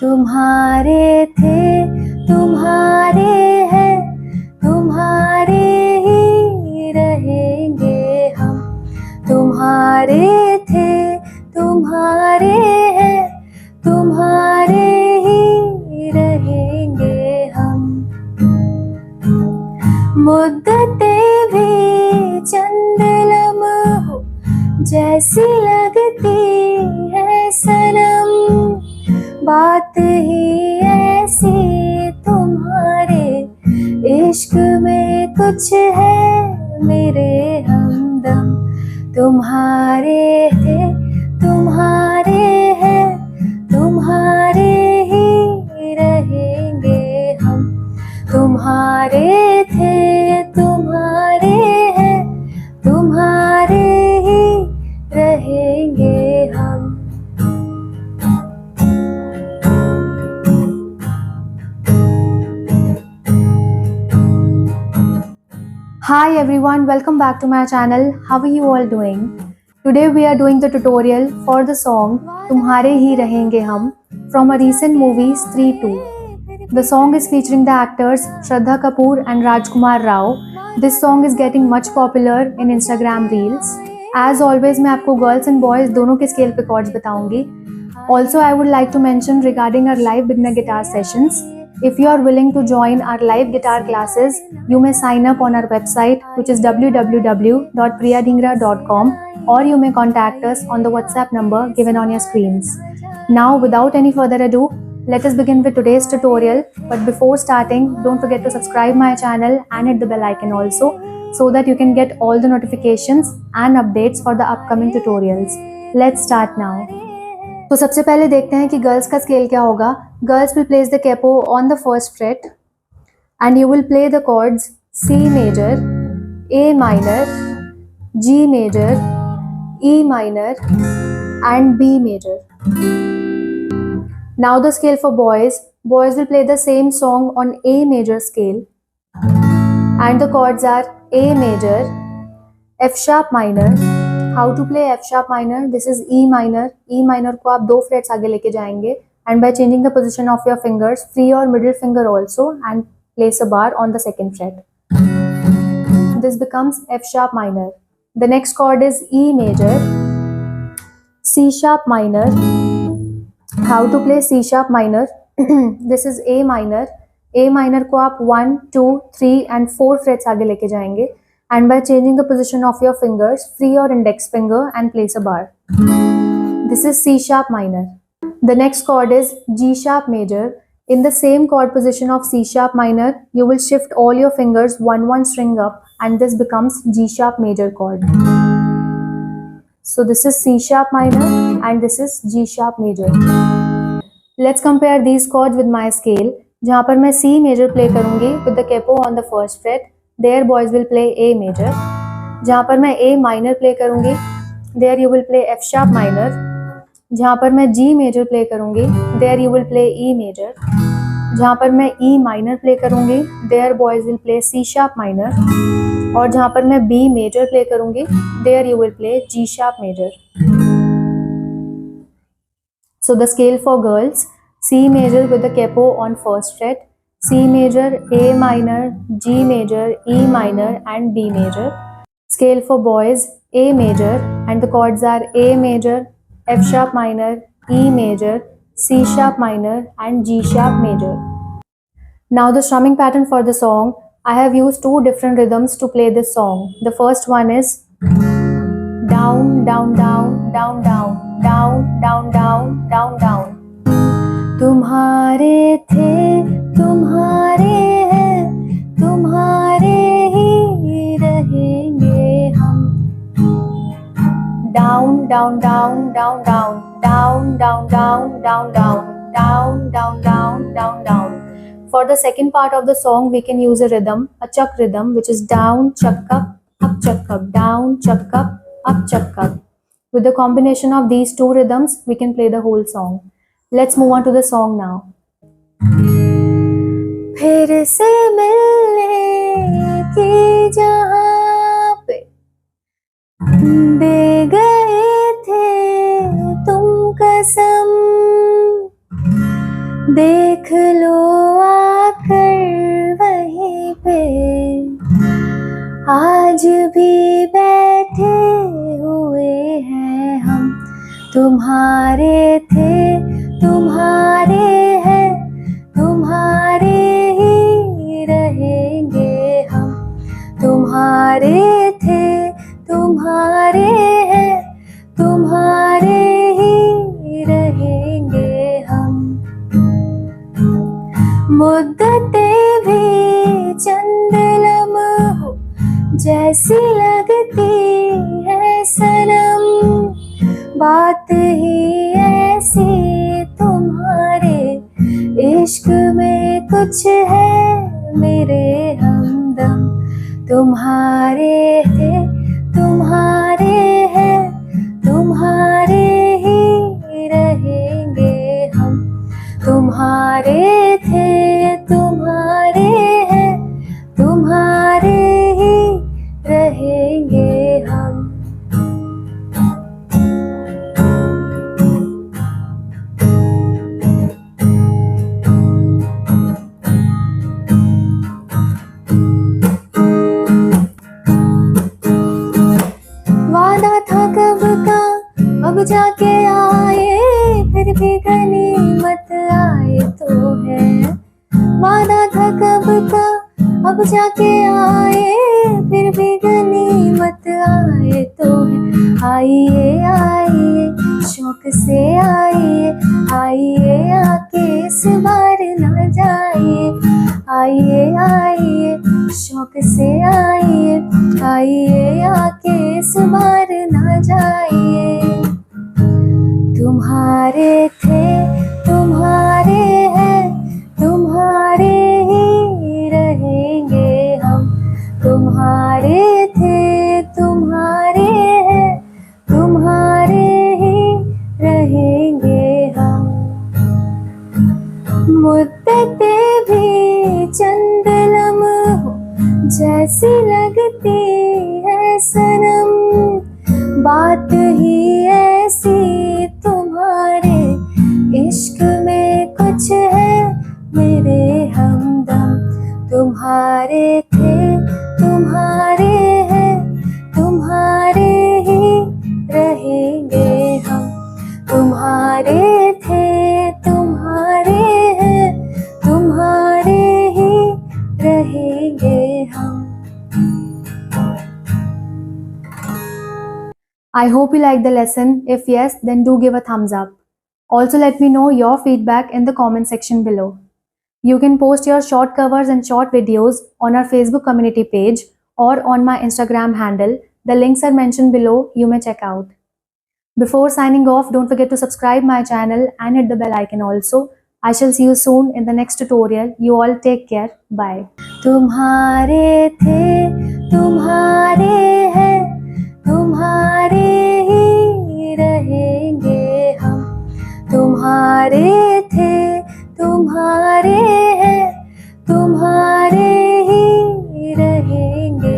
तुम्हारे थे, तुम्हारे हैं, तुम्हारे ही रहेंगे हम। तुम्हारे थे, तुम्हारे हैं, तुम्हारे ही रहेंगे हम। मुद्दतें भी चंद लम्हों जैसी लगती है सनम, बात ही ऐसी तुम्हारे इश्क में कुछ है मेरे हमदम। तुम्हारे थे, तुम्हारे हैं, तुम्हारे ही रहेंगे हम। तुम्हारे थे, तुम्हारे हैं, तुम्हारे ही रहेंगे हम। Hi everyone, welcome back to my channel. How are you all doing? Today we are doing the tutorial for the song Tumhare Hi Rahenge Hum from a recent movie Stree 2. The song is featuring the actors Shraddha Kapoor and Rajkumar Rao. This song is getting much popular in Instagram Reels. As always, मैं आपको girls and boys दोनों के scale पे chords बताऊंगी. Also, I would like to mention regarding our live beginner guitar sessions. If you are willing to join our live guitar classes, you may sign up on our website, which is www.priyadhingra.com, or you may contact us on the WhatsApp number given on your screens. Now, without any further ado, let us begin with today's tutorial. But before starting, don't forget to subscribe my channel and hit the bell icon also, so that you can get all the notifications and updates for the upcoming tutorials. Let's start now. तो सबसे पहले देखते हैं कि girls का scale क्या होगा. Girls will place the capo on the first fret and you will play the chords C major, A minor, G major, E minor and B major. Now the scale for boys. Boys will play the same song on A major scale and the chords are A major, F sharp minor. How to play F sharp minor? This is E minor. E minor को आप 2 frets आगे लेके जाएंगे and by changing the position of your fingers, free your middle finger also and place a bar on the second fret. This becomes F sharp minor. The next chord is E major, C sharp minor. How to play C sharp minor? This is A minor. A minor को आप 1, 2, 3 and 4 frets आगे लेके जाएंगे. And by changing the position of your fingers, free your index finger and place a bar. This is C sharp minor. The next chord is G sharp major. In the same chord position of C sharp minor, you will shift all your fingers 1 string up and this becomes G sharp major chord. So this is C sharp minor and this is G sharp major. Let's compare these chords with my scale. जहाँ पर मैं C major play करूँगी with the capo on the first fret. There boys will play A major. जहाँ पर मैं A minor play करूँगी, there you will play F sharp minor. जहाँ पर मैं G major play करूँगी, there you will play E major. जहाँ पर मैं E minor play करूँगी, there boys will play C sharp minor. और जहाँ पर मैं B major play करूँगी, there you will play G sharp major. So the scale for girls: C major with the capo on first fret, C major, A minor, G major, E minor and B major. Scale for boys: A major and the chords are A major, F sharp minor, E major, C sharp minor and G sharp major. Now the strumming pattern for the song. I have used 2 different rhythms to play this song. The first one is down, down, down, down, down, down, down, down, down, down. तुम्हारे थे, तुम्हारे हैं, तुम्हारे ही रहेंगे हम. Down, down, down, down, down, down, down, down, down, down, down, down, down, down, down. For the second part of the song, we can use a rhythm, a chuck rhythm, which is down, chuck up, chuck up, down, chuck up, chuck up. With the combination of these 2 rhythms, we can play the whole song. Let's move on to the song now. फिर से मिलने की जहाँ पे दे गए थे तुम कसम, देख लो आकर वहीं पे, आज भी बैठे हुए हैं हम। तुम्हारे थे, तुम्हारे हैं, तुम्हारे ही रहेंगे हम। तुम्हारे थे, तुम्हारे हैं, तुम्हारे ही रहेंगे हम। मुद्दतें भी चंद लम्हों जैसी लगती है सनम, बात ही ऐसी तुम्हारे इश्क में कुछ है मेरे हमदम। तुम्हारे थे, तुम्हारे हैं, तुम्हारे ही रहेंगे हम। तुम्हारे थे, तुम्हारे हैं, तुम्हारे ही रहेंगे हम। वादा था कब का अब जाके आए, फिर भी गनीमत आए तो है। वादा था कब का अब जाके आए, फिर भी गनीमत आए तो है। आइए आइए शौक से आइए, आइए आके इस बार ना जाइए। आइए आइए शौक से आइए, आइए आके इस बार ना जाइए। तुम्हारे थे, तुम्हारे हैं, तुम्हारे ही रहेंगे हम। तुम्हारे थे, तुम्हारे हैं, तुम्हारे ही रहेंगे हम। मुद्दतें भी चंद लम्हों जैसी लगती है सनम, बात ही ऐसी तुम्हारे इश्क में कुछ है मेरे हमदम। तुम्हारे थे, तुम्हारे हैं, तुम्हारे ही रहेंगे हम। तुम्हारे थे, तुम्हारे हैं, तुम्हारे ही रहेंगे हम। I hope you liked the lesson. If yes, then do give a thumbs up. Also, let me know your feedback in the comment section below. You can post your short covers and short videos on our Facebook community page or on my Instagram handle. The links are mentioned below. You may check out. Before signing off, don't forget to subscribe my channel and hit the bell icon also. I shall see you soon in the next tutorial. You all take care. Bye. तुम्हारे थे, तुम्हारे हैं, तुम्हारे ही रहेंगे हम। तुम्हारे थे, तुम्हारे हैं, तुम्हारे ही रहेंगे